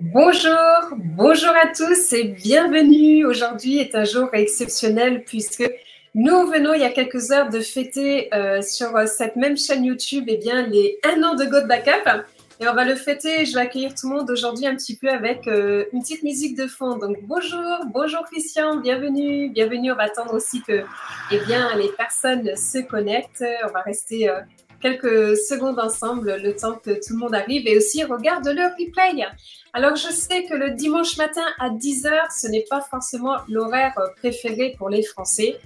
Bonjour, bonjour à tous et bienvenue. Aujourd'hui est un jour exceptionnel puisque nous venons il y a quelques heures de fêter sur cette même chaîne YouTube les 1 an de God Backup. Et on va le fêter, je vais accueillir tout le monde aujourd'hui un petit peu avec une petite musique de fond. Donc bonjour, bonjour Christian, bienvenue, bienvenue. On va attendre aussi que les personnes se connectent. On va rester quelques secondes ensemble, le temps que tout le monde arrive et aussi regarde le replay. Alors, je sais que le dimanche matin à 10 h, ce n'est pas forcément l'horaire préféré pour les Français.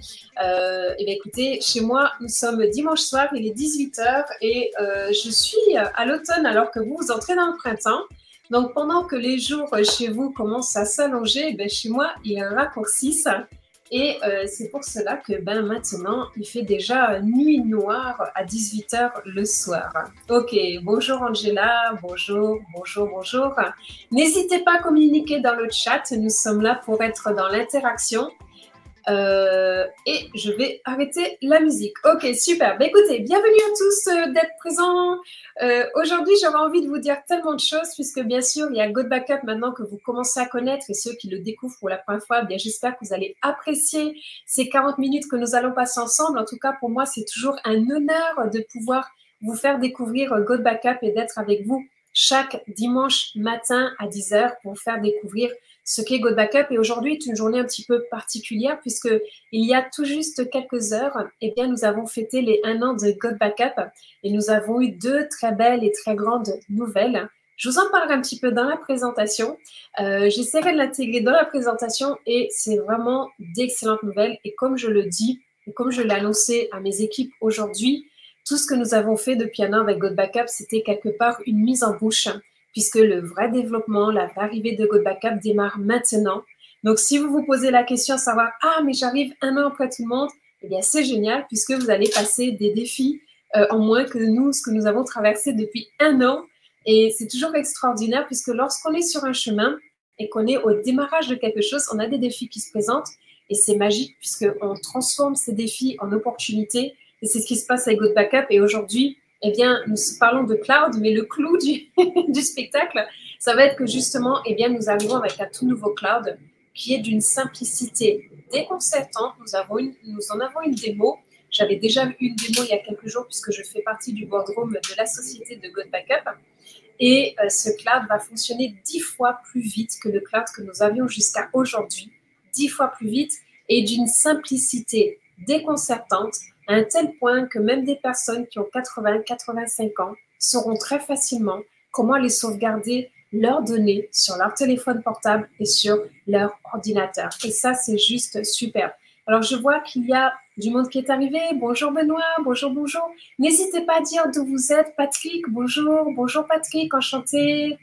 Écoutez, chez moi, nous sommes dimanche soir, il est 18 h et je suis à l'automne alors que vous entrez dans le printemps. Donc, pendant que les jours chez vous commencent à s'allonger, chez moi, ils raccourcissent. Et c'est pour cela que maintenant, il fait déjà nuit noire à 18 h le soir. Ok, bonjour Angela, bonjour, bonjour, bonjour. N'hésitez pas à communiquer dans le chat, nous sommes là pour être dans l'interaction. Et je vais arrêter la musique. Ok, super. Écoutez, bienvenue à tous d'être présents. Aujourd'hui, j'aurais envie de vous dire tellement de choses puisque bien sûr, il y a God Backup maintenant que vous commencez à connaître et ceux qui le découvrent pour la première fois, j'espère que vous allez apprécier ces 40 minutes que nous allons passer ensemble. En tout cas, pour moi, c'est toujours un honneur de pouvoir vous faire découvrir God Backup et d'être avec vous chaque dimanche matin à 10 h pour vous faire découvrir ce qu'est God Backup. Et aujourd'hui est une journée un petit peu particulière puisque il y a tout juste quelques heures, nous avons fêté les 1 an de God Backup et nous avons eu 2 très belles et très grandes nouvelles. Je vous en parlerai un petit peu dans la présentation. J'essaierai de l'intégrer dans la présentation et c'est vraiment d'excellentes nouvelles. Et comme je le dis, et comme je l'ai annoncé à mes équipes aujourd'hui, tout ce que nous avons fait depuis 1 an avec God Backup, c'était quelque part une mise en bouche puisque le vrai développement, la vraie arrivée de God Backup démarre maintenant. Donc, si vous vous posez la question à savoir « Ah, mais j'arrive 1 an après tout le monde », c'est génial puisque vous allez passer des défis en moins que nous, ce que nous avons traversé depuis 1 an. Et c'est toujours extraordinaire puisque lorsqu'on est sur un chemin et qu'on est au démarrage de quelque chose, on a des défis qui se présentent et c'est magique puisqu'on transforme ces défis en opportunités. Et c'est ce qui se passe avec God Backup. Et aujourd'hui, nous parlons de cloud, mais le clou du spectacle, ça va être que justement, nous arrivons avec un tout nouveau cloud qui est d'une simplicité déconcertante. Nous en avons une démo. J'avais déjà eu une démo il y a quelques jours puisque je fais partie du boardroom de la société de God Backup. Et ce cloud va fonctionner 10 fois plus vite que le cloud que nous avions jusqu'à aujourd'hui. 10 fois plus vite et d'une simplicité déconcertante à un tel point que même des personnes qui ont 80-85 ans sauront très facilement comment les sauvegarder leurs données sur leur téléphone portable et sur leur ordinateur. Et ça, c'est juste super. Alors, je vois qu'il y a du monde qui est arrivé. Bonjour Benoît, bonjour, bonjour. N'hésitez pas à dire d'où vous êtes. Patrick, bonjour. Bonjour Patrick, enchanté.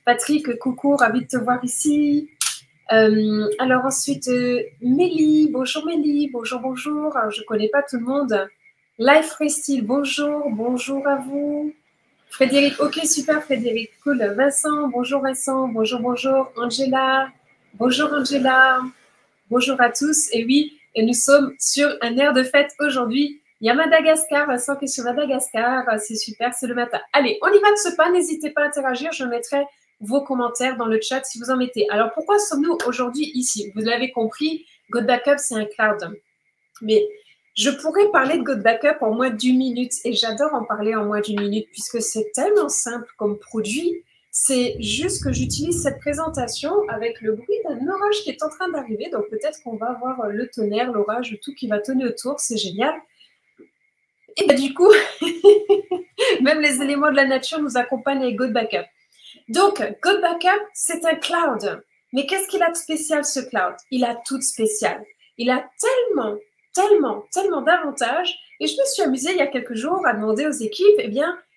Patrick, coucou, ravi de te voir ici. Alors ensuite, Mélie, bonjour Mélie, bonjour, bonjour. Alors, je ne connais pas tout le monde. Life Freestyle, bonjour, bonjour à vous. Frédéric, ok, super Frédéric, cool. Vincent, bonjour Vincent, bonjour, bonjour. Angela, bonjour Angela. Bonjour à tous. Et oui, et nous sommes sur un air de fête aujourd'hui. Il y a Madagascar, Vincent qui est sur Madagascar, c'est super, c'est le matin. Allez, on y va de ce pas, n'hésitez pas à interagir, je mettrai vos commentaires dans le chat si vous en mettez. Alors, pourquoi sommes-nous aujourd'hui ici? Vous l'avez compris, God Backup, c'est un cloud. Mais je pourrais parler de God Backup en moins d'1 minute et j'adore en parler en moins d'1 minute puisque c'est tellement simple comme produit. C'est juste que j'utilise cette présentation avec le bruit d'un orage qui est en train d'arriver. Donc, peut-être qu'on va avoir le tonnerre, l'orage, tout qui va tonner autour. C'est génial. Et du coup, même les éléments de la nature nous accompagnent avec God Backup. Donc, God Backup, c'est un cloud. Mais qu'est-ce qu'il a de spécial, ce cloud? Il a tout de spécial. Il a tellement d'avantages. Et je me suis amusée il y a quelques jours à demander aux équipes,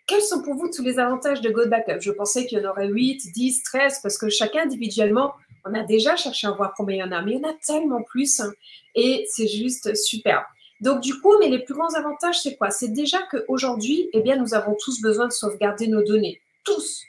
quels sont pour vous tous les avantages de God Backup? Je pensais qu'il y en aurait 8, 10, 13, parce que chacun individuellement, on a déjà cherché à voir combien il y en a. Mais il y en a tellement plus et c'est juste super. Donc, du coup, mais les plus grands avantages, c'est quoi? C'est déjà qu'aujourd'hui, nous avons tous besoin de sauvegarder nos données. Tous.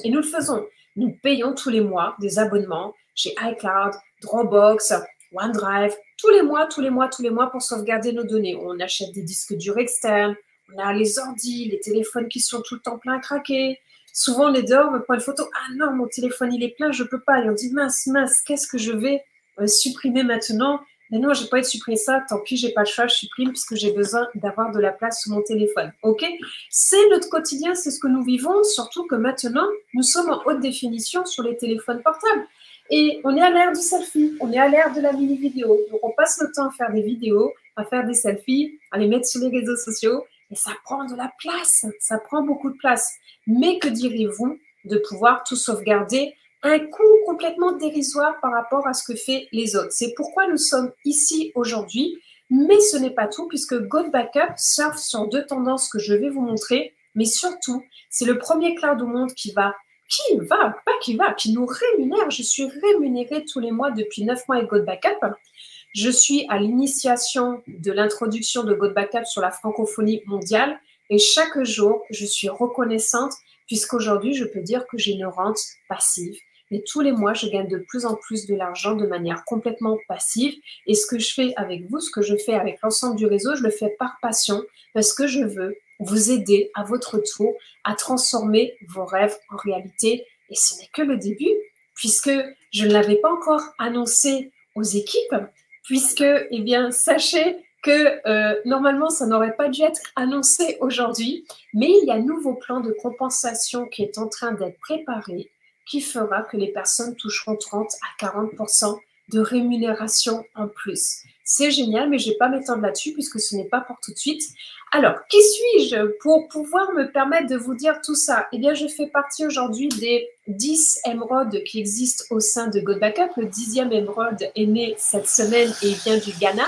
Et nous le faisons. Nous payons tous les mois des abonnements chez iCloud, Dropbox, OneDrive, tous les mois pour sauvegarder nos données. On achète des disques durs externes, on a les ordis, les téléphones qui sont tout le temps plein à craquer. Souvent, les dehors me prennent une photo. Ah non, mon téléphone, il est plein, je peux pas. Et on dit, mince, mince, qu'est-ce que je vais supprimer maintenant? Mais non, j'ai pas envie de supprimer ça. Tant pis, j'ai pas le choix, je supprime puisque j'ai besoin d'avoir de la place sur mon téléphone. OK? C'est notre quotidien, c'est ce que nous vivons, surtout que maintenant, nous sommes en haute définition sur les téléphones portables. Et on est à l'ère du selfie, on est à l'ère de la mini-vidéo. Donc, on passe le temps à faire des vidéos, à faire des selfies, à les mettre sur les réseaux sociaux. Et ça prend de la place, ça prend beaucoup de place. Mais que direz-vous de pouvoir tout sauvegarder un coût complètement dérisoire par rapport à ce que fait les autres? C'est pourquoi nous sommes ici aujourd'hui. Mais ce n'est pas tout, puisque GoBackup surfe sur deux tendances que je vais vous montrer. Mais surtout, c'est le premier cloud au monde qui nous rémunère. Je suis rémunérée tous les mois depuis 9 mois avec GoBackup. Je suis à l'initiation de l'introduction de GoBackup sur la francophonie mondiale et chaque jour, je suis reconnaissante puisqu'aujourd'hui, je peux dire que j'ai une rente passive. Et tous les mois, je gagne de plus en plus de l'argent de manière complètement passive. Et ce que je fais avec vous, ce que je fais avec l'ensemble du réseau, je le fais par passion parce que je veux vous aider à votre tour à transformer vos rêves en réalité. Et ce n'est que le début puisque je ne l'avais pas encore annoncé aux équipes puisque, eh bien, sachez que normalement, ça n'aurait pas dû être annoncé aujourd'hui, mais il y a un nouveau plan de compensation qui est en train d'être préparé qui fera que les personnes toucheront 30 à 40% de rémunération en plus. C'est génial, mais je ne vais pas m'étendre là-dessus puisque ce n'est pas pour tout de suite. Alors, qui suis-je pour pouvoir me permettre de vous dire tout ça? Eh bien, je fais partie aujourd'hui des 10 émeraudes qui existent au sein de GoBackup. Le 10e émeraude est né cette semaine et il vient du Ghana.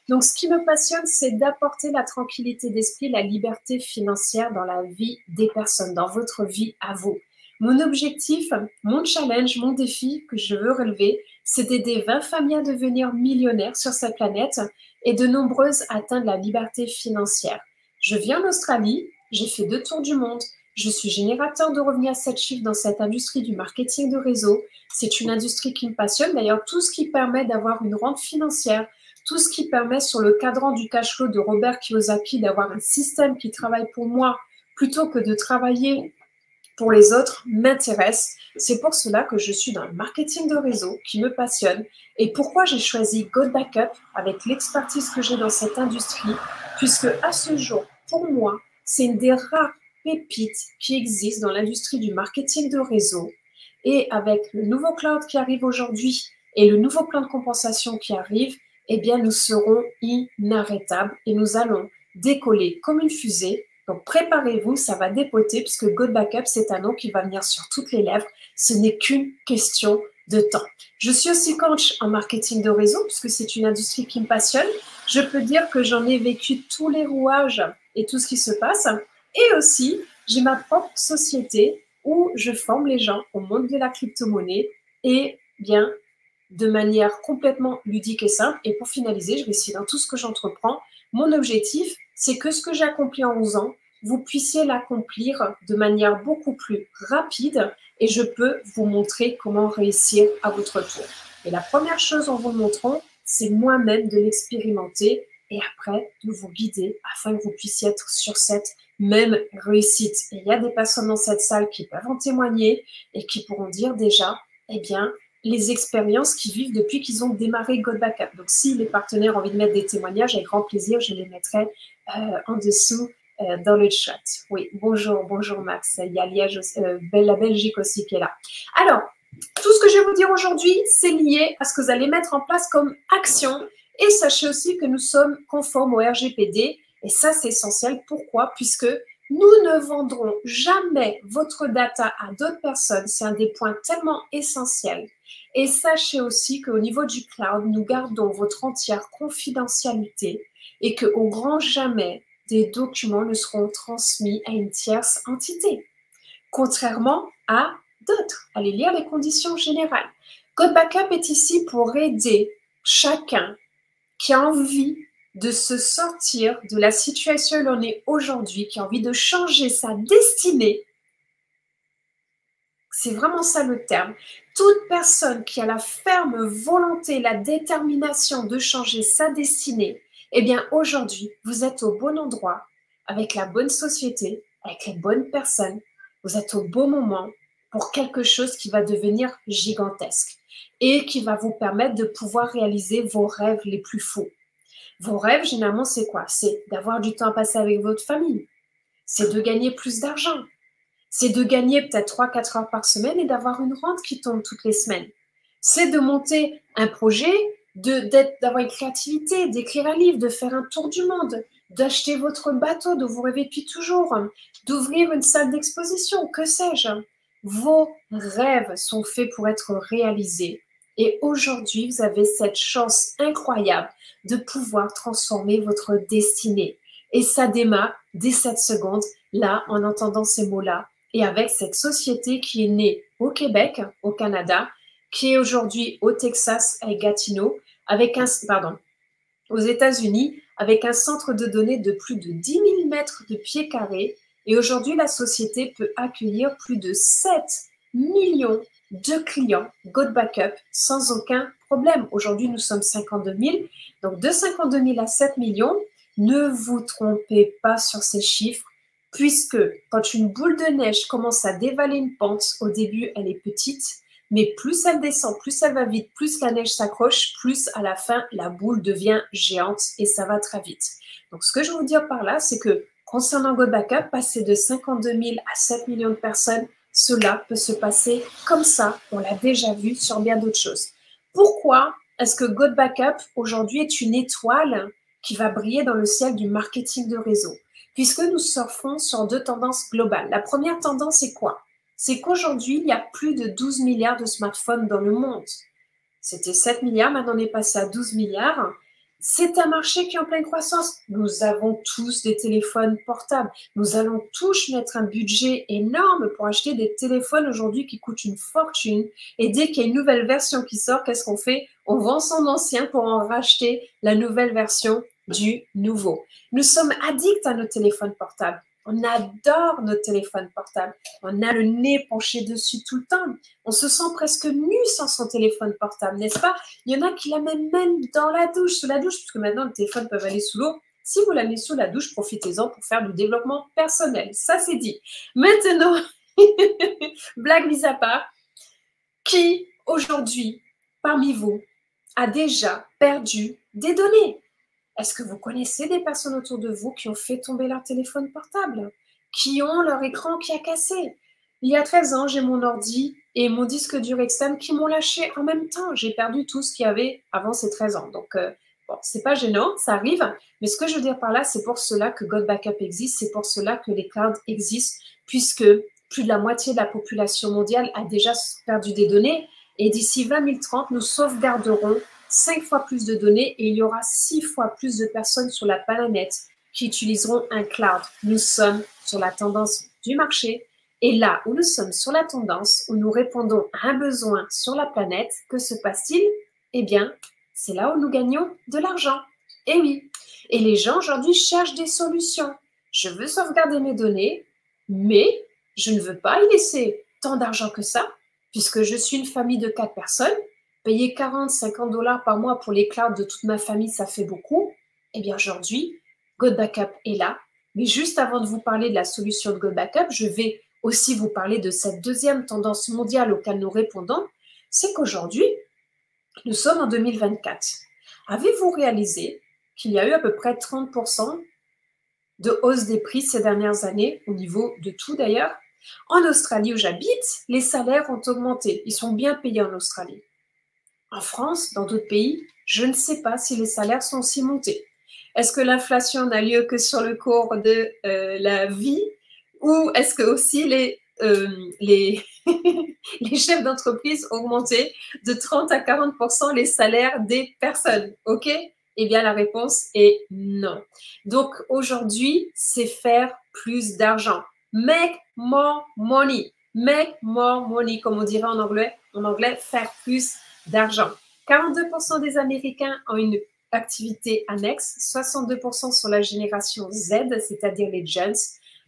Donc, ce qui me passionne, c'est d'apporter la tranquillité d'esprit, la liberté financière dans la vie des personnes, dans votre vie à vous. Mon objectif, mon challenge, mon défi que je veux relever, c'est d'aider 20 familles à devenir millionnaires sur cette planète et de nombreuses à atteindre la liberté financière. Je viens d'Australie, j'ai fait 2 tours du monde, je suis générateur de revenus à 7 chiffres dans cette industrie du marketing de réseau. C'est une industrie qui me passionne. D'ailleurs, tout ce qui permet d'avoir une rente financière, tout ce qui permet sur le cadran du cash flow de Robert Kiyosaki d'avoir un système qui travaille pour moi plutôt que de travailler pour les autres m'intéresse. C'est pour cela que je suis dans le marketing de réseau qui me passionne et pourquoi j'ai choisi GoBackup avec l'expertise que j'ai dans cette industrie, puisque à ce jour, pour moi, c'est une des rares pépites qui existent dans l'industrie du marketing de réseau. Et avec le nouveau cloud qui arrive aujourd'hui et le nouveau plan de compensation qui arrive, eh bien, nous serons inarrêtables et nous allons décoller comme une fusée. Donc, préparez-vous, ça va dépoter puisque GoBackup, c'est un nom qui va venir sur toutes les lèvres. Ce n'est qu'une question de temps. Je suis aussi coach en marketing de réseau puisque c'est une industrie qui me passionne. Je peux dire que j'en ai vécu tous les rouages et tout ce qui se passe. Et aussi, j'ai ma propre société où je forme les gens au monde de la crypto-monnaie et bien de manière complètement ludique et simple. Et pour finaliser, je vais essayer dans tout ce que j'entreprends. Mon objectif, c'est que ce que j'ai accompli en 11 ans, vous puissiez l'accomplir de manière beaucoup plus rapide et je peux vous montrer comment réussir à votre tour. Et la première chose en vous le montrant, c'est moi-même de l'expérimenter et après de vous guider afin que vous puissiez être sur cette même réussite. Et il y a des personnes dans cette salle qui peuvent en témoigner et qui pourront dire déjà, eh bien, les expériences qu'ils vivent depuis qu'ils ont démarré GoBackup. Donc, si les partenaires ont envie de mettre des témoignages, avec grand plaisir, je les mettrai en dessous dans le chat. Oui, bonjour Max. Il y a Liège, la Belgique aussi qui est là. Alors, tout ce que je vais vous dire aujourd'hui, c'est lié à ce que vous allez mettre en place comme action. Et sachez aussi que nous sommes conformes au RGPD. Et ça, c'est essentiel. Pourquoi? Puisque nous ne vendrons jamais votre data à d'autres personnes. C'est un des points tellement essentiels. Et sachez aussi qu'au niveau du cloud, nous gardons votre entière confidentialité et qu'au grand jamais, des documents ne seront transmis à une tierce entité. Contrairement à d'autres. Allez lire les conditions générales. GoBackup est ici pour aider chacun qui a envie de se sortir de la situation où l'on est aujourd'hui, qui a envie de changer sa destinée. C'est vraiment ça le terme. Toute personne qui a la ferme volonté, la détermination de changer sa destinée, eh bien aujourd'hui, vous êtes au bon endroit, avec la bonne société, avec les bonnes personnes, vous êtes au bon moment pour quelque chose qui va devenir gigantesque et qui va vous permettre de pouvoir réaliser vos rêves les plus fous. Vos rêves, généralement, c'est quoi? C'est d'avoir du temps à passer avec votre famille. C'est de gagner plus d'argent. C'est de gagner peut-être 3-4 heures par semaine et d'avoir une rente qui tombe toutes les semaines. C'est de monter un projet, d'avoir une créativité, d'écrire un livre, de faire un tour du monde, d'acheter votre bateau dont vous rêvez depuis toujours, d'ouvrir une salle d'exposition, que sais-je. Vos rêves sont faits pour être réalisés. Et aujourd'hui, vous avez cette chance incroyable de pouvoir transformer votre destinée. Et ça démarre dès cette seconde, là, en entendant ces mots-là, et avec cette société qui est née au Québec, au Canada, qui est aujourd'hui au Texas, à Gatineau, aux États-Unis, avec un centre de données de plus de 10 000 mètres de pieds carrés. Et aujourd'hui, la société peut accueillir plus de 7 millions de clients Go Backup sans aucun problème. Aujourd'hui, nous sommes 52 000. Donc, de 52 000 à 7 millions, ne vous trompez pas sur ces chiffres, puisque quand une boule de neige commence à dévaler une pente, au début, elle est petite, mais plus elle descend, plus elle va vite, plus la neige s'accroche, plus à la fin, la boule devient géante et ça va très vite. Donc, ce que je veux vous dire par là, c'est que concernant Go Backup, passer de 52 000 à 7 millions de personnes, cela peut se passer comme ça. On l'a déjà vu sur bien d'autres choses. Pourquoi est-ce que Go Backup aujourd'hui est une étoile qui va briller dans le ciel du marketing de réseau? Puisque nous surfons sur deux tendances globales. La première tendance, c'est quoi? C'est qu'aujourd'hui, il y a plus de 12 milliards de smartphones dans le monde. C'était 7 milliards, maintenant on est passé à 12 milliards. C'est un marché qui est en pleine croissance. Nous avons tous des téléphones portables. Nous allons tous mettre un budget énorme pour acheter des téléphones aujourd'hui qui coûtent une fortune. Et dès qu'il y a une nouvelle version qui sort, qu'est-ce qu'on fait? On vend son ancien pour en racheter la nouvelle version du nouveau. Nous sommes addicts à nos téléphones portables. On adore nos téléphones portables. On a le nez penché dessus tout le temps. On se sent presque nu sans son téléphone portable, n'est-ce pas? Il y en a qui l'amènent même dans la douche, sous la douche, puisque maintenant les téléphones peuvent aller sous l'eau. Si vous l'amenez sous la douche, profitez-en pour faire du développement personnel. Ça, c'est dit. Maintenant, blague mise à part, qui aujourd'hui, parmi vous, a déjà perdu des données? Est-ce que vous connaissez des personnes autour de vous qui ont fait tomber leur téléphone portable, qui ont leur écran qui a cassé? Il y a 13 ans, j'ai mon ordi et mon disque dur externe qui m'ont lâché en même temps. J'ai perdu tout ce qu'il y avait avant ces 13 ans. Donc, bon, c'est pas gênant, ça arrive. Mais ce que je veux dire par là, c'est pour cela que Go Backup existe, c'est pour cela que les clouds existent, puisque plus de la moitié de la population mondiale a déjà perdu des données. Et d'ici 2030, nous sauvegarderons 5 fois plus de données et il y aura 6 fois plus de personnes sur la planète qui utiliseront un cloud. Nous sommes sur la tendance du marché et là où nous sommes sur la tendance, où nous répondons à un besoin sur la planète, que se passe-t-il? Eh bien, c'est là où nous gagnons de l'argent. Et oui, et les gens aujourd'hui cherchent des solutions. Je veux sauvegarder mes données, mais je ne veux pas y laisser tant d'argent que ça, puisque je suis une famille de 4 personnes. Payer 40-50 $ par mois pour les clouds de toute ma famille, ça fait beaucoup. Eh bien, aujourd'hui, Go Backup est là. Mais juste avant de vous parler de la solution de Go Backup, je vais aussi vous parler de cette deuxième tendance mondiale auquel nous répondons. C'est qu'aujourd'hui, nous sommes en 2024. Avez-vous réalisé qu'il y a eu à peu près 30% de hausse des prix ces dernières années, au niveau de tout d'ailleurs? En Australie où j'habite, les salaires ont augmenté. Ils sont bien payés en Australie. En France, dans d'autres pays, je ne sais pas si les salaires sont aussi montés. Est-ce que l'inflation n'a lieu que sur le cours de la vie ou est-ce que aussi les chefs d'entreprise ont augmenté de 30 à 40% les salaires des personnes? OK? Eh bien, la réponse est non. Donc, aujourd'hui, c'est faire plus d'argent. Make more money. Make more money, comme on dirait en anglais. En anglais, faire plus d'argent. 42% des Américains ont une activité annexe, 62% sur la génération Z, c'est-à-dire les jeunes.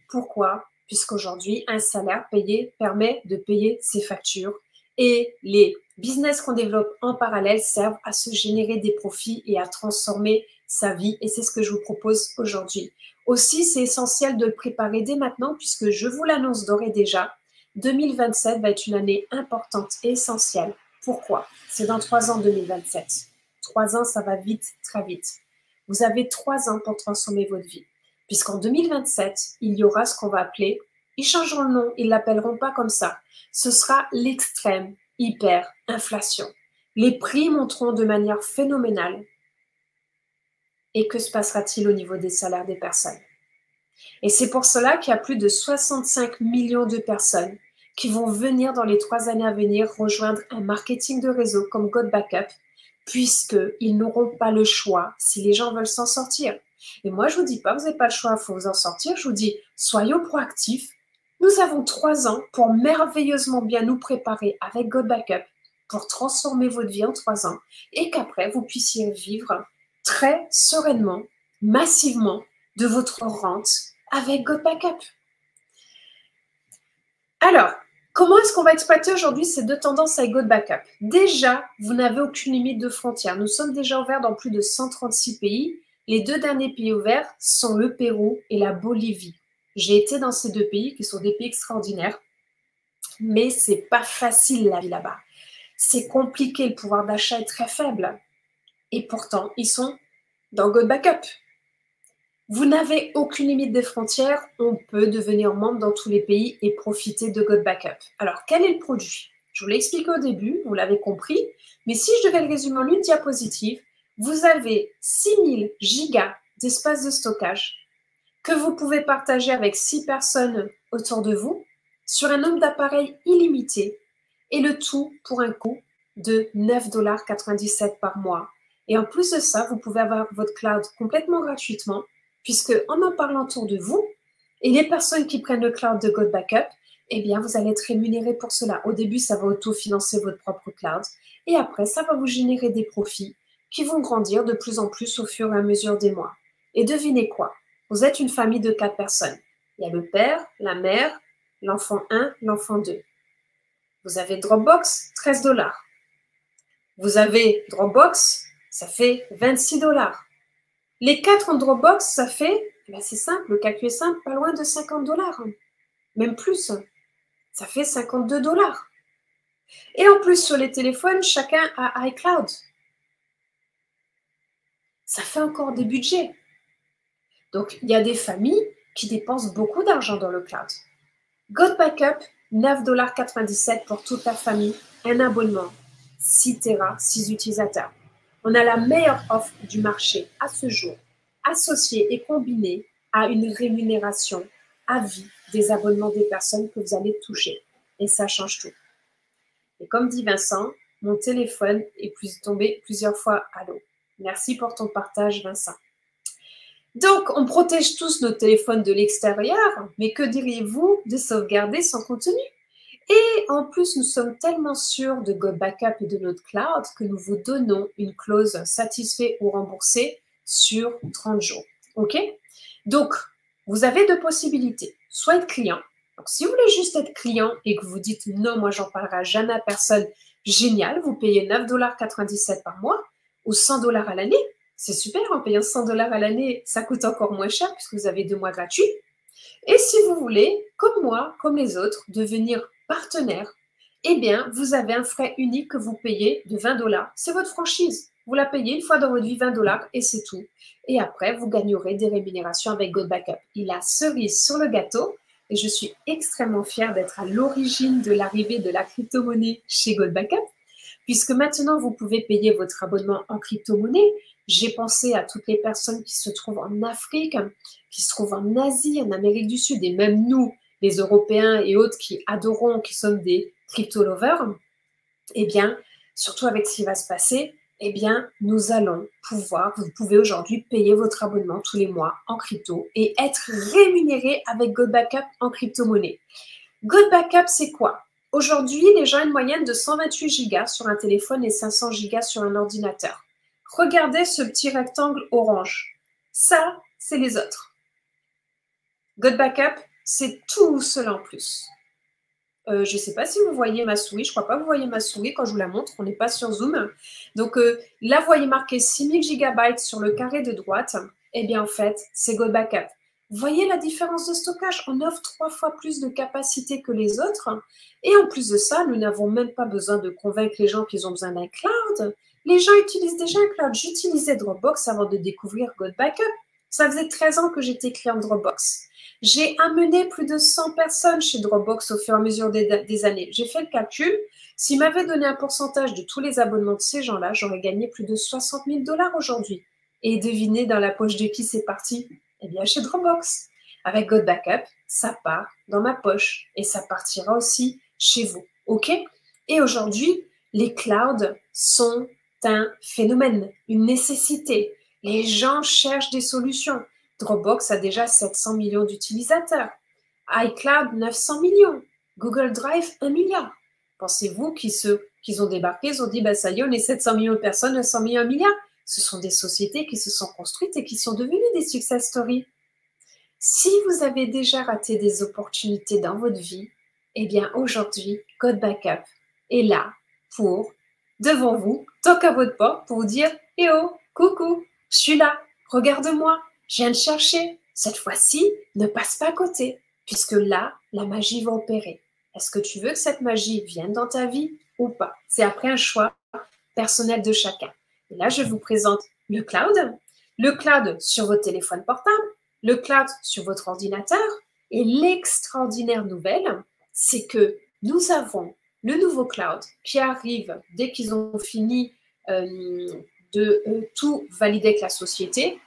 Pourquoi? Puisqu'aujourd'hui, un salaire payé permet de payer ses factures et les business qu'on développe en parallèle servent à se générer des profits et à transformer sa vie et c'est ce que je vous propose aujourd'hui. Aussi, c'est essentiel de le préparer dès maintenant puisque je vous l'annonce d'ores et déjà, 2027 va être une année importante et essentielle. Pourquoi? C'est dans 3 ans 2027. 3 ans, ça va vite, très vite. Vous avez 3 ans pour transformer votre vie. Puisqu'en 2027, il y aura ce qu'on va appeler, ils changeront le nom, ils ne l'appelleront pas comme ça. Ce sera l'extrême hyper-inflation. Les prix monteront de manière phénoménale. Et que se passera-t-il au niveau des salaires des personnes? Et c'est pour cela qu'il y a plus de 65 millions de personnes qui vont venir dans les 3 années à venir rejoindre un marketing de réseau comme GoBackup, puisqu'ils n'auront pas le choix si les gens veulent s'en sortir. Et moi, je ne vous dis pas, vous n'avez pas le choix, il faut vous en sortir. Je vous dis, soyons proactifs. Nous avons 3 ans pour merveilleusement bien nous préparer avec GoBackup pour transformer votre vie en 3 ans et qu'après, vous puissiez vivre très sereinement, massivement de votre rente avec GoBackup. Alors, comment est-ce qu'on va exploiter aujourd'hui ces 2 tendances avec GoBackup? Déjà, vous n'avez aucune limite de frontières. Nous sommes déjà ouverts dans plus de 136 pays. Les 2 derniers pays ouverts sont le Pérou et la Bolivie. J'ai été dans ces 2 pays qui sont des pays extraordinaires, mais c'est pas facile la vie là-bas. C'est compliqué, le pouvoir d'achat est très faible. Et pourtant, ils sont dans GoBackup. Vous n'avez aucune limite des frontières, on peut devenir membre dans tous les pays et profiter de GoBackup. Alors, quel est le produit? Je vous l'ai expliqué au début, vous l'avez compris, mais si je devais le résumer en une diapositive, vous avez 6000 gigas d'espace de stockage que vous pouvez partager avec 6 personnes autour de vous sur un nombre d'appareils illimité et le tout pour un coût de 9,97 $ par mois. Et en plus de ça, vous pouvez avoir votre cloud complètement gratuitement puisque en parlant autour de vous et les personnes qui prennent le cloud de GoBackup, eh bien, vous allez être rémunéré pour cela. Au début, ça va autofinancer votre propre cloud et après, ça va vous générer des profits qui vont grandir de plus en plus au fur et à mesure des mois. Et devinez quoi? Vous êtes une famille de 4 personnes. Il y a le père, la mère, l'enfant 1, l'enfant 2. Vous avez Dropbox, 13 $. Vous avez Dropbox, ça fait 26 $. Les 4 en Dropbox, ça fait, c'est simple, le calcul est simple, pas loin de 50 $. Même plus, ça fait 52 $. Et en plus, sur les téléphones, chacun a iCloud. Ça fait encore des budgets. Donc, il y a des familles qui dépensent beaucoup d'argent dans le cloud. GoBackup, 9,97 $ pour toute la famille, un abonnement, 6 Tera, 6 utilisateurs. On a la meilleure offre du marché à ce jour, associée et combinée à une rémunération à vie des abonnements des personnes que vous allez toucher. Et ça change tout. Et comme dit Vincent, mon téléphone est tombé plusieurs fois à l'eau. Merci pour ton partage, Vincent. Donc, on protège tous nos téléphones de l'extérieur, mais que diriez-vous de sauvegarder son contenu? Et en plus, nous sommes tellement sûrs de GoBackup et de notre cloud que nous vous donnons une clause satisfait ou remboursé sur 30 jours. OK? Donc, vous avez 2 possibilités. Soit être client. Donc, si vous voulez juste être client et que vous dites non, moi, j'en parlerai jamais à personne, génial, vous payez 9,97 $ par mois ou 100 $ à l'année. C'est super, en payant 100 $ à l'année, ça coûte encore moins cher puisque vous avez 2 mois gratuits. Et si vous voulez, comme moi, comme les autres, devenir partenaire, eh bien, vous avez un frais unique que vous payez de 20 $. C'est votre franchise. Vous la payez une fois dans votre vie 20 $ et c'est tout. Et après, vous gagnerez des rémunérations avec GoBackup. Il a cerise sur le gâteau et je suis extrêmement fière d'être à l'origine de l'arrivée de la crypto-monnaie chez GoBackup, puisque maintenant, vous pouvez payer votre abonnement en crypto-monnaie. J'ai pensé à toutes les personnes qui se trouvent en Afrique, qui se trouvent en Asie, en Amérique du Sud, et même nous, les Européens et autres qui adorons, qui sommes des crypto-lovers. Eh bien, surtout avec ce qui va se passer, eh bien, nous allons pouvoir, vous pouvez aujourd'hui payer votre abonnement tous les mois en crypto et être rémunéré avec GoBackup en crypto-monnaie. GoBackup, c'est quoi? Aujourd'hui, les gens ont une moyenne de 128 gigas sur un téléphone et 500 gigas sur un ordinateur. Regardez ce petit rectangle orange. Ça, c'est les autres. GoBackup, c'est tout cela en plus. Je ne sais pas si vous voyez ma souris. Je ne crois pas que vous voyez ma souris quand je vous la montre. On n'est pas sur Zoom. Donc, là, vous voyez marqué 6000 GB sur le carré de droite. Eh bien, en fait, c'est Go Backup. Vous voyez la différence de stockage? On offre 3 fois plus de capacité que les autres. Et en plus de ça, nous n'avons même pas besoin de convaincre les gens qu'ils ont besoin d'un cloud. Les gens utilisent déjà un cloud. J'utilisais Dropbox avant de découvrir Go Backup. Ça faisait 13 ans que j'étais client Dropbox. J'ai amené plus de 100 personnes chez Dropbox au fur et à mesure des années. J'ai fait le calcul. S'ils m'avaient donné un pourcentage de tous les abonnements de ces gens-là, j'aurais gagné plus de 60 000 $ aujourd'hui. Et devinez dans la poche de qui c'est parti? Eh bien, chez Dropbox. Avec Go Backup, ça part dans ma poche et ça partira aussi chez vous. OK? Et aujourd'hui, les clouds sont un phénomène, une nécessité. Les gens cherchent des solutions. Dropbox a déjà 700 millions d'utilisateurs. iCloud, 900 millions. Google Drive, 1 milliard. Pensez-vous qu'ils ont débarqué, ils ont dit, bah, ça y est, on est 700 millions de personnes, 900 millions, 1 milliard. Ce sont des sociétés qui se sont construites et qui sont devenues des success stories. Si vous avez déjà raté des opportunités dans votre vie, eh bien aujourd'hui, Go Backup est là devant vous, toque à votre porte pour vous dire « Eh oh, coucou, je suis là, regarde-moi, je viens de chercher. Cette fois-ci, ne passe pas à côté, puisque là, la magie va opérer. Est-ce que tu veux que cette magie vienne dans ta vie ou pas? C'est après un choix personnel de chacun. Et là, je vous présente le cloud sur votre téléphone portable, le cloud sur votre ordinateur. Et l'extraordinaire nouvelle, c'est que nous avons le nouveau cloud qui arrive dès qu'ils ont fini de tout valider avec la société.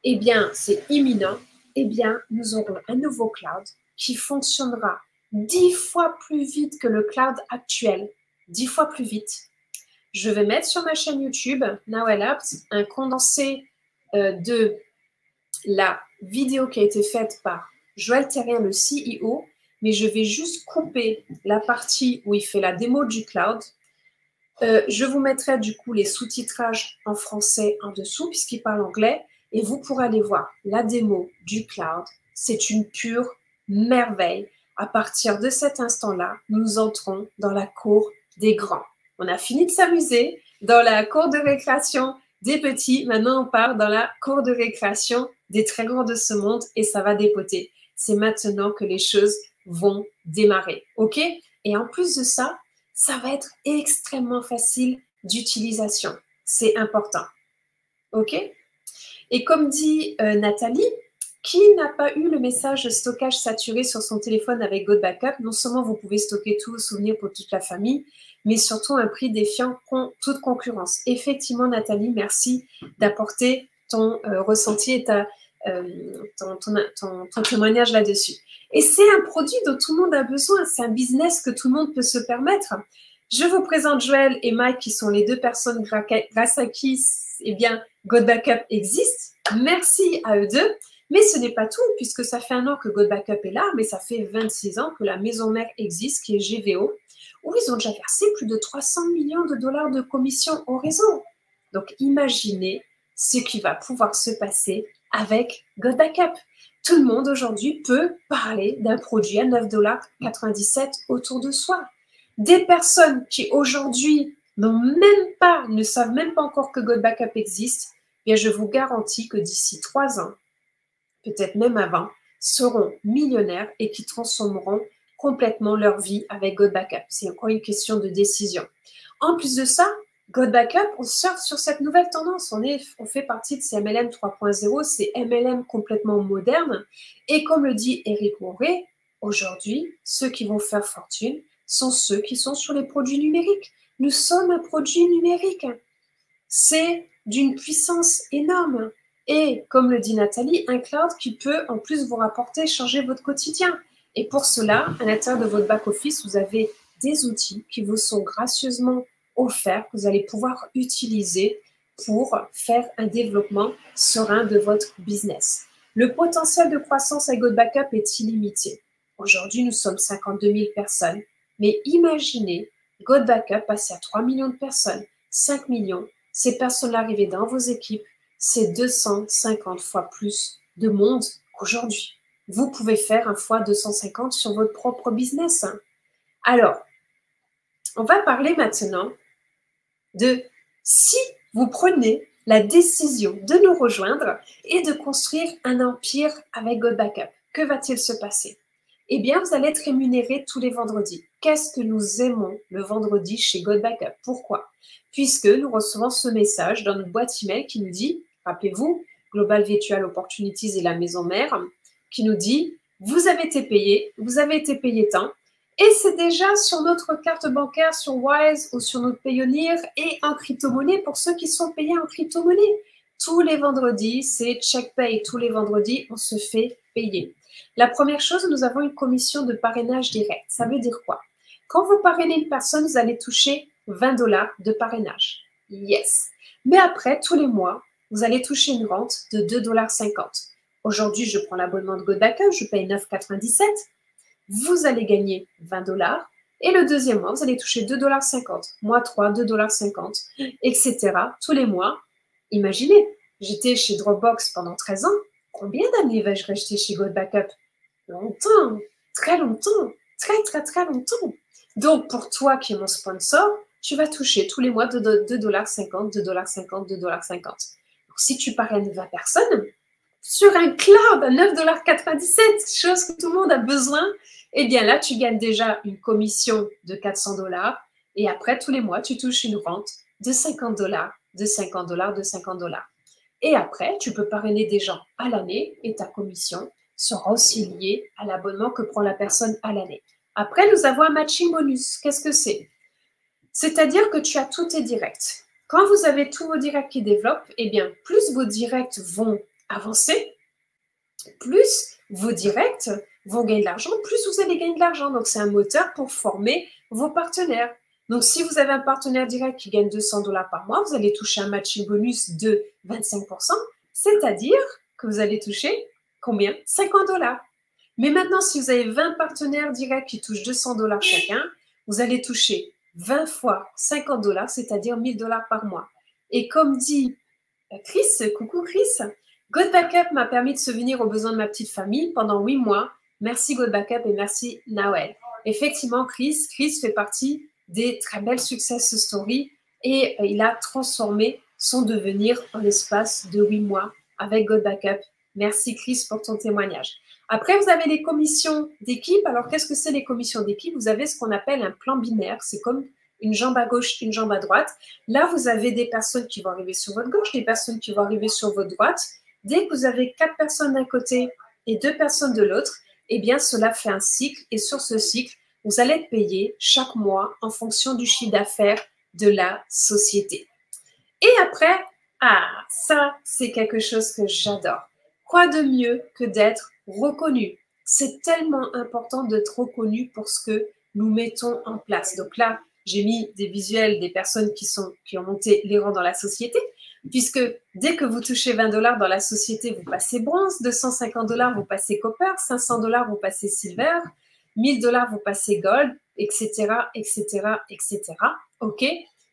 Eh bien, c'est imminent. Eh bien, nous aurons un nouveau cloud qui fonctionnera 10 fois plus vite que le cloud actuel. 10 fois plus vite. Je vais mettre sur ma chaîne YouTube, Nawel Labs, un condensé de la vidéo qui a été faite par Joël Terrien, le CEO, mais je vais juste couper la partie où il fait la démo du cloud. Je vous mettrai du coup les sous-titrages en français en dessous puisqu'il parle anglais et vous pourrez aller voir la démo du cloud. C'est une pure merveille. À partir de cet instant-là, nous entrons dans la cour des grands. On a fini de s'amuser dans la cour de récréation des petits. Maintenant, on part dans la cour de récréation des très grands de ce monde et ça va dépoter. C'est maintenant que les choses vont démarrer. OK? Et en plus de ça, ça va être extrêmement facile d'utilisation. C'est important. OK? Et comme dit Nathalie, qui n'a pas eu le message de stockage saturé sur son téléphone avec Go Backup? Non seulement vous pouvez stocker tous vos souvenirs pour toute la famille, mais surtout un prix défiant toute concurrence. Effectivement, Nathalie, merci d'apporter ton ressenti et ton témoignage là-dessus. Et c'est un produit dont tout le monde a besoin. C'est un business que tout le monde peut se permettre. Je vous présente Joël et Mike, qui sont les deux personnes grâce à qui eh bien, Go Backup existe. Merci à eux deux. Mais ce n'est pas tout, puisque ça fait 1 an que Go Backup est là, mais ça fait 26 ans que la maison mère existe, qui est GVO, où ils ont déjà versé plus de 300 millions de dollars de commissions au réseau. Donc, imaginez ce qui va pouvoir se passer avec Go Backup. Tout le monde aujourd'hui peut parler d'un produit à 9,97 $ autour de soi. Des personnes qui aujourd'hui ne savent même pas encore que Go Backup existe, bien je vous garantis que d'ici 3 ans, peut-être même avant, seront millionnaires et qui transformeront complètement leur vie avec Go Backup. C'est encore une question de décision. En plus de ça, Go Backup, on surfe sur cette nouvelle tendance. On fait partie de ces MLM 3.0, c'est MLM complètement moderne. Et comme le dit Eric Moret, aujourd'hui, ceux qui vont faire fortune sont ceux qui sont sur les produits numériques. Nous sommes un produit numérique. C'est d'une puissance énorme. Et comme le dit Nathalie, un cloud qui peut en plus vous rapporter, changer votre quotidien. Et pour cela, à l'intérieur de votre back-office, vous avez des outils qui vous sont gracieusement offerts, que vous allez pouvoir utiliser pour faire un développement serein de votre business. Le potentiel de croissance avec Go Backup est illimité. Aujourd'hui, nous sommes 52 000 personnes. Mais imaginez Go Backup passer à 3 millions de personnes, 5 millions. Ces personnes arrivées dans vos équipes, c'est 250 fois plus de monde qu'aujourd'hui. Vous pouvez faire un fois 250 sur votre propre business. Alors, on va parler maintenant de si vous prenez la décision de nous rejoindre et de construire un empire avec God Backup. Que va-t-il se passer? Eh bien, vous allez être rémunéré tous les vendredis. Qu'est-ce que nous aimons le vendredi chez God Backup? Pourquoi? Puisque nous recevons ce message dans notre boîte email qui nous dit, rappelez-vous, Global Virtual Opportunities et la maison mère, qui nous dit, vous avez été payé tant, et c'est déjà sur notre carte bancaire, sur Wise ou sur notre Payoneer et en crypto-monnaie pour ceux qui sont payés en crypto-monnaie. Tous les vendredis, c'est check pay. Tous les vendredis, on se fait payer. La première chose, nous avons une commission de parrainage direct. Ça veut dire quoi? Quand vous parrainez une personne, vous allez toucher 20 $ de parrainage. Yes. Mais après, tous les mois, vous allez toucher une rente de 2,50 $. Aujourd'hui, je prends l'abonnement de God Backup, je paye 9,97 $. Vous allez gagner 20 $. Et le deuxième mois, vous allez toucher 2,50 $. Mois 3, 2,50 $, etc. Tous les mois. Imaginez, j'étais chez Dropbox pendant 13 ans. Combien d'années vais-je rester chez God Backup? Longtemps, très longtemps, très longtemps. Donc, pour toi qui es mon sponsor, tu vas toucher tous les mois 2,50 $, 2,50 $, 2,50 $. Donc, si tu parraines 20 personnes, sur un cloud à 9,97 $, chose que tout le monde a besoin, eh bien là, tu gagnes déjà une commission de 400 $. Et après, tous les mois, tu touches une rente de 50 $, de 50 $, de 50 $. Et après, tu peux parrainer des gens à l'année et ta commission sera aussi liée à l'abonnement que prend la personne à l'année. Après, nous avons un matching bonus. Qu'est-ce que c'est? C'est-à-dire que tu as tous tes directs. Quand vous avez tous vos directs qui développent, eh bien, plus vos directs vont avancer, plus vos directs vont gagner de l'argent, plus vous allez gagner de l'argent. Donc, c'est un moteur pour former vos partenaires. Donc, si vous avez un partenaire direct qui gagne 200 $ par mois, vous allez toucher un matching bonus de 25%, c'est-à-dire que vous allez toucher combien? 50 $. Mais maintenant, si vous avez 20 partenaires directs qui touchent 200 $ chacun, vous allez toucher 20 fois 50 $, c'est-à-dire 1 000 $ par mois. Et comme dit Chris, coucou Chris, God Backup m'a permis de subvenir aux besoins de ma petite famille pendant 8 mois. Merci God Backup et merci Nawel. Effectivement, Chris fait partie des très belles success stories et il a transformé son devenir en l'espace de 8 mois avec God Backup. Merci Chris pour ton témoignage. Après, vous avez les commissions d'équipe. Alors, qu'est-ce que c'est les commissions d'équipe? Vous avez ce qu'on appelle un plan binaire. C'est comme une jambe à gauche, une jambe à droite. Là, vous avez des personnes qui vont arriver sur votre gauche, des personnes qui vont arriver sur votre droite. Dès que vous avez 4 personnes d'un côté et 2 personnes de l'autre, eh bien, cela fait un cycle. Et sur ce cycle, vous allez être payé chaque mois en fonction du chiffre d'affaires de la société. Et après, ça, c'est quelque chose que j'adore. Quoi de mieux que d'être reconnu? C'est tellement important d'être reconnu pour ce que nous mettons en place. Donc là, j'ai mis des visuels des personnes qui ont monté les rangs dans la société, puisque dès que vous touchez 20 $ dans la société, vous passez bronze, 250 $, vous passez copper, 500 $, vous passez silver, 1000 $, vous passez gold, etc., etc., etc. OK?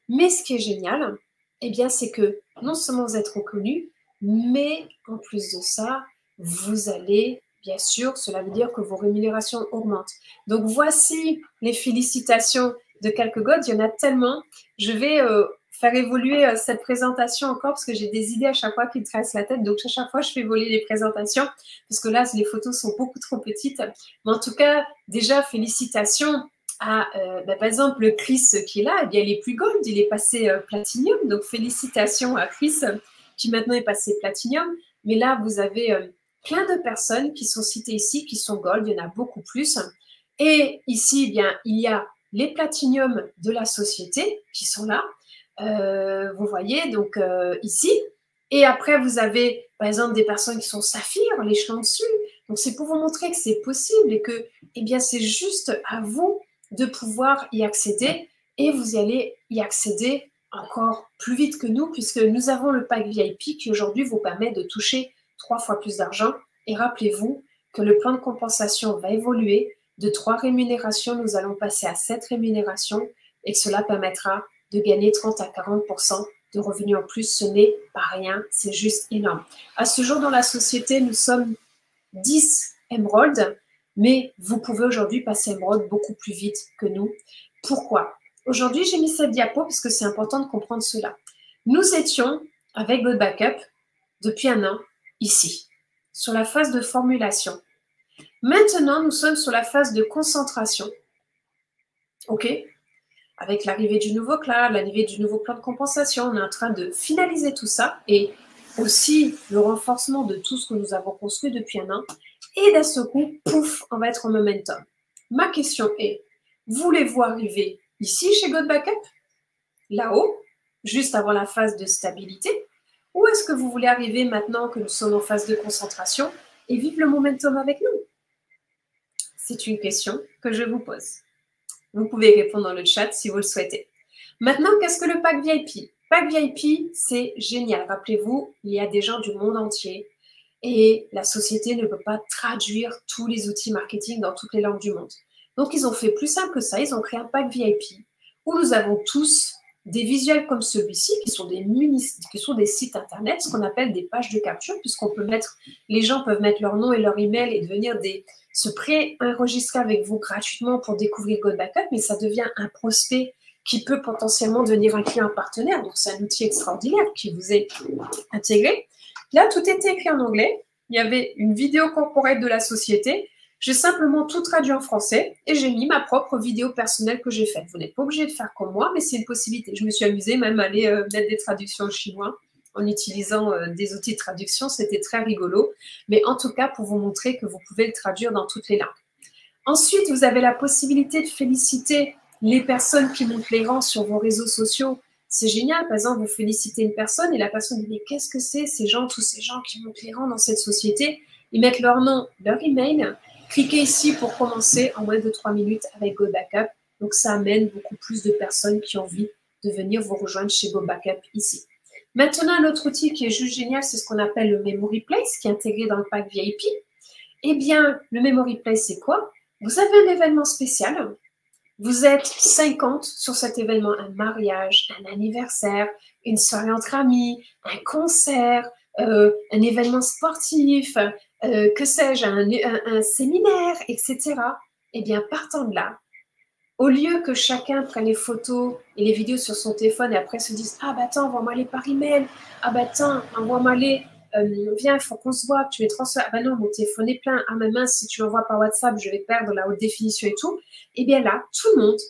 Mais ce qui est génial, eh bien, c'est que non seulement vous êtes reconnu, mais en plus de ça, vous allez, bien sûr, cela veut dire que vos rémunérations augmentent. Donc, voici les félicitations de quelques gods. Il y en a tellement. Je vais faire évoluer cette présentation encore parce que j'ai des idées à chaque fois qui me traversent la tête. Donc, à chaque fois, je fais voler les présentations parce que là, les photos sont beaucoup trop petites. Mais en tout cas, déjà, félicitations à, par exemple, le Chris qui est là. Eh bien, il est plus gold. Il est passé platinium. Donc, félicitations à Chris qui maintenant est passé platinium. Mais là, vous avez plein de personnes qui sont citées ici, qui sont gold. Il y en a beaucoup plus. Et ici, eh bien, il y a les platiniums de la société qui sont là. Vous voyez, donc ici. Et après, vous avez, par exemple, des personnes qui sont saphir, l'échelon dessus. Donc, c'est pour vous montrer que c'est possible et que, eh bien, c'est juste à vous de pouvoir y accéder. Et vous allez y accéder encore plus vite que nous, puisque nous avons le pack VIP qui, aujourd'hui, vous permet de toucher 3 fois plus d'argent. Et rappelez-vous que le plan de compensation va évoluer. De 3 rémunérations, nous allons passer à 7 rémunérations et que cela permettra de gagner 30 à 40% de revenus en plus. Ce n'est pas rien, c'est juste énorme. À ce jour, dans la société, nous sommes 10 Emerald, Mais vous pouvez aujourd'hui passer émeraude beaucoup plus vite que nous. Pourquoi? Aujourd'hui, j'ai mis cette diapo parce que c'est important de comprendre cela. Nous étions avec Good Backup depuis un an ici, sur la phase de formulation. Maintenant, nous sommes sur la phase de concentration. OK? Avec l'arrivée du nouveau cloud, l'arrivée du nouveau plan de compensation, on est en train de finaliser tout ça et aussi le renforcement de tout ce que nous avons construit depuis un an. Et d'un seul coup, pouf, on va être en momentum. Ma question est, voulez-vous arriver ici chez Good Backup, là-haut, juste avant la phase de stabilité, ou est-ce que vous voulez arriver maintenant que nous sommes en phase de concentration et vivre le momentum avec nous? C'est une question que je vous pose. Vous pouvez répondre dans le chat si vous le souhaitez. Maintenant, qu'est-ce que le pack VIP? Pack VIP, c'est génial. Rappelez-vous, il y a des gens du monde entier et la société ne peut pas traduire tous les outils marketing dans toutes les langues du monde. Donc, ils ont fait plus simple que ça. Ils ont créé un pack VIP où nous avons tous des visuels comme celui-ci qui sont des sites internet, ce qu'on appelle des pages de capture, puisqu'on peut mettre, les gens peuvent mettre leur nom et leur email et devenir se pré-enregistrer avec vous gratuitement pour découvrir Good Backup, mais ça devient un prospect qui peut potentiellement devenir un client partenaire. Donc, c'est un outil extraordinaire qui vous est intégré. Là, tout était écrit en anglais. Il y avait une vidéo corporate de la société. J'ai simplement tout traduit en français et j'ai mis ma propre vidéo personnelle que j'ai faite. Vous n'êtes pas obligé de faire comme moi, mais c'est une possibilité. Je me suis amusée même à aller mettre des traductions en chinois en utilisant des outils de traduction. C'était très rigolo. Mais en tout cas, pour vous montrer que vous pouvez le traduire dans toutes les langues. Ensuite, vous avez la possibilité de féliciter les personnes qui montent les rangs sur vos réseaux sociaux. C'est génial. Par exemple, vous félicitez une personne et la personne dit « Mais qu'est-ce que c'est ces gens, tous ces gens qui montent les rangs dans cette société ?» Ils mettent leur nom, leur email. Cliquez ici pour commencer en moins de 3 minutes avec Good Backup. Donc, ça amène beaucoup plus de personnes qui ont envie de venir vous rejoindre chez Good Backup ici. Maintenant, un autre outil qui est juste génial, c'est ce qu'on appelle le Memory Place, qui est intégré dans le pack VIP. Eh bien, le Memory Place, c'est quoi? Vous avez un événement spécial. Vous êtes 50 sur cet événement, un mariage, un anniversaire, une soirée entre amis, un concert, un événement sportif, que sais-je, un séminaire, etc. Eh bien, partant de là, au lieu que chacun prenne les photos et les vidéos sur son téléphone et après se dise « Ah bah attends, envoie-moi les par email. Ah bah attends, envoie-moi les... viens, il faut qu'on se voit, tu les transfères. Ah bah non, mon téléphone est plein. Ah ma mince, si tu l'envoies par WhatsApp, je vais perdre la haute définition et tout. » Eh bien là, tout le monde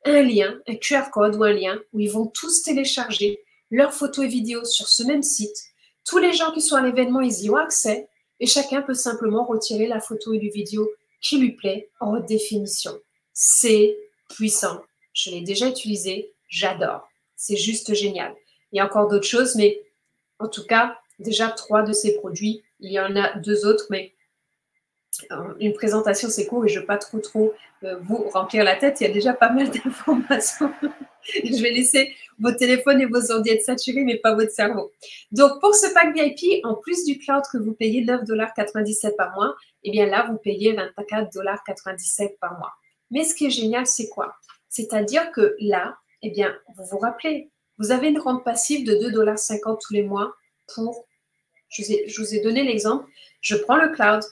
a un lien, un QR code ou un lien où ils vont tous télécharger leurs photos et vidéos sur ce même site. Tous les gens qui sont à l'événement, ils y ont accès et chacun peut simplement retirer la photo et la vidéo qui lui plaît en haute définition. C'est puissant. Je l'ai déjà utilisé, j'adore. C'est juste génial. Il y a encore d'autres choses, mais en tout cas, déjà 3 de ces produits. Il y en a 2 autres, mais une présentation, c'est court et je ne veux pas trop vous remplir la tête. Il y a déjà pas mal d'informations. Je vais laisser vos téléphones et vos ordi être saturés, mais pas votre cerveau. Donc, pour ce pack VIP, en plus du cloud que vous payez 9,97 $ par mois, eh bien là, vous payez 24,97 $ par mois. Mais ce qui est génial, c'est quoi? C'est-à-dire que là, eh bien, vous vous rappelez, vous avez une rente passive de 2,50 $ tous les mois pour... Je vous ai donné l'exemple. Je prends le cloud.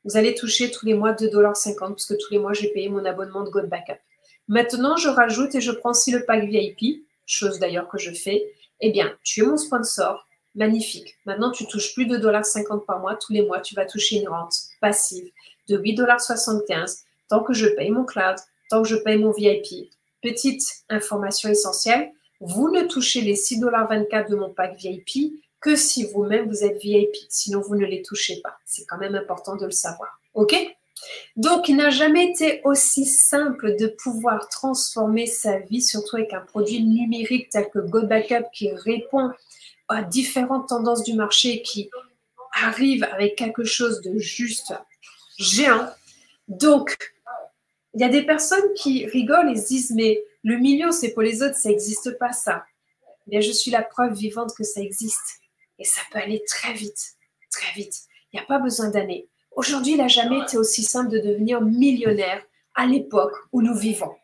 Vous allez toucher tous les mois 2,50 $ parce que tous les mois, j'ai payé mon abonnement de Good Backup. Maintenant, je rajoute et je prends aussi le pack VIP, chose d'ailleurs que je fais. Eh bien, tu es mon sponsor. Magnifique. Maintenant, tu touches plus de 2,50 $ par mois. Tous les mois, tu vas toucher une rente passive de 8,75 $ tant que je paye mon cloud, tant que je paye mon VIP. Petite information essentielle, vous ne touchez les 6,24 $ de mon pack VIP que si vous-même vous êtes VIP. Sinon, vous ne les touchez pas. C'est quand même important de le savoir. OK? Donc, il n'a jamais été aussi simple de pouvoir transformer sa vie, surtout avec un produit numérique tel que Good Backup qui répond à différentes tendances du marché, qui arrive avec quelque chose de juste géant. Donc, il y a des personnes qui rigolent et se disent « Mais le million, c'est pour les autres, ça n'existe pas ça. » Bien, je suis la preuve vivante que ça existe. Et ça peut aller très vite, très vite. Il n'y a pas besoin d'années. Aujourd'hui, il n'a jamais été aussi simple de devenir millionnaire à l'époque où nous vivons.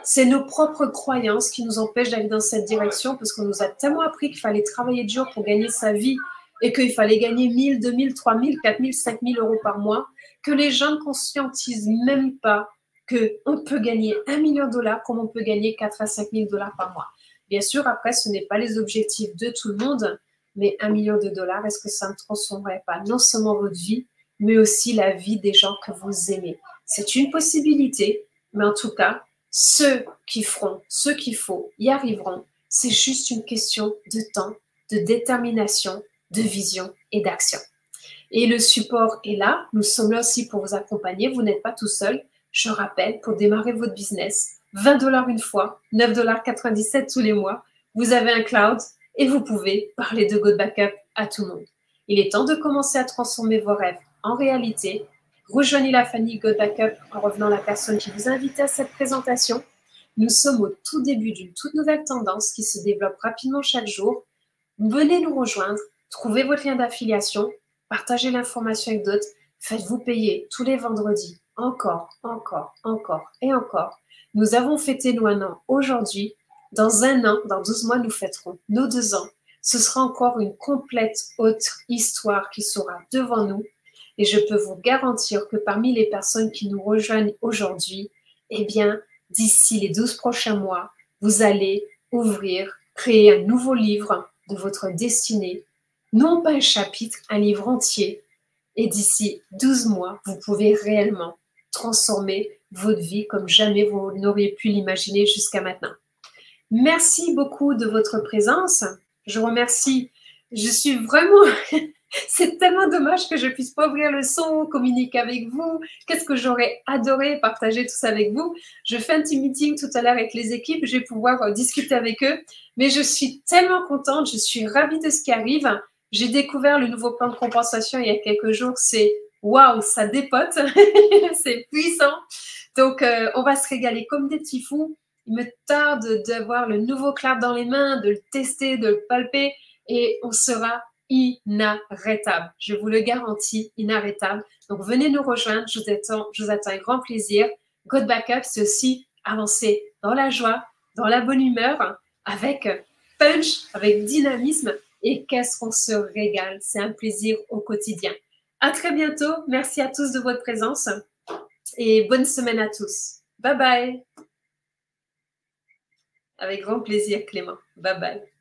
C'est nos propres croyances qui nous empêchent d'aller dans cette direction parce qu'on nous a tellement appris qu'il fallait travailler dur pour gagner sa vie et qu'il fallait gagner 1000, 2000, 3000, 4000, 5000 euros par mois, que les gens ne conscientisent même pas qu'on peut gagner 1 million de dollars comme on peut gagner 4 à 5 000 dollars par mois. Bien sûr, après, ce n'est pas les objectifs de tout le monde, mais 1 million de dollars, est-ce que ça ne transformerait pas non seulement votre vie, mais aussi la vie des gens que vous aimez? C'est une possibilité, mais en tout cas, ceux qui feront ce qu'il faut y arriveront. C'est juste une question de temps, de détermination, de vision et d'action. Et le support est là. Nous sommes là aussi pour vous accompagner. Vous n'êtes pas tout seul. Je rappelle, pour démarrer votre business, 20 dollars une fois, 9,97 $ tous les mois. Vous avez un cloud et vous pouvez parler de GoBackup à tout le monde. Il est temps de commencer à transformer vos rêves en réalité. Rejoignez la famille GoBackup en revenant la personne qui vous invite à cette présentation. Nous sommes au tout début d'une toute nouvelle tendance qui se développe rapidement chaque jour. Venez nous rejoindre, trouvez votre lien d'affiliation, partagez l'information avec d'autres, faites-vous payer tous les vendredis, encore, encore, encore et encore. Nous avons fêté nos 1 an aujourd'hui. Dans 1 an, dans 12 mois, nous fêterons nos 2 ans. Ce sera encore une complète autre histoire qui sera devant nous. Et je peux vous garantir que parmi les personnes qui nous rejoignent aujourd'hui, eh bien, d'ici les 12 prochains mois, vous allez créer un nouveau livre de votre destinée. Non pas un chapitre, un livre entier. Et d'ici 12 mois, vous pouvez réellement transformer votre vie comme jamais vous n'auriez pu l'imaginer jusqu'à maintenant. Merci beaucoup de votre présence. Je remercie. Je suis vraiment... C'est tellement dommage que je ne puisse pas ouvrir le son, communiquer avec vous. Qu'est-ce que j'aurais adoré partager tout ça avec vous. Je fais un petit meeting tout à l'heure avec les équipes. Je vais pouvoir discuter avec eux. Mais je suis tellement contente. Je suis ravie de ce qui arrive. J'ai découvert le nouveau plan de compensation il y a quelques jours. C'est waouh, ça dépote. C'est puissant. Donc, on va se régaler comme des petits fous. Il me tarde d'avoir le nouveau cloud dans les mains, de le tester, de le palper. Et on sera inarrêtable. Je vous le garantis, inarrêtable. Donc, venez nous rejoindre. Je vous attends avec grand plaisir. GoBackup, c'est aussi avancer dans la joie, dans la bonne humeur, avec punch, avec dynamisme. Et qu'est-ce qu'on se régale. C'est un plaisir au quotidien. À très bientôt. Merci à tous de votre présence et bonne semaine à tous. Bye bye. Avec grand plaisir, Clément. Bye bye.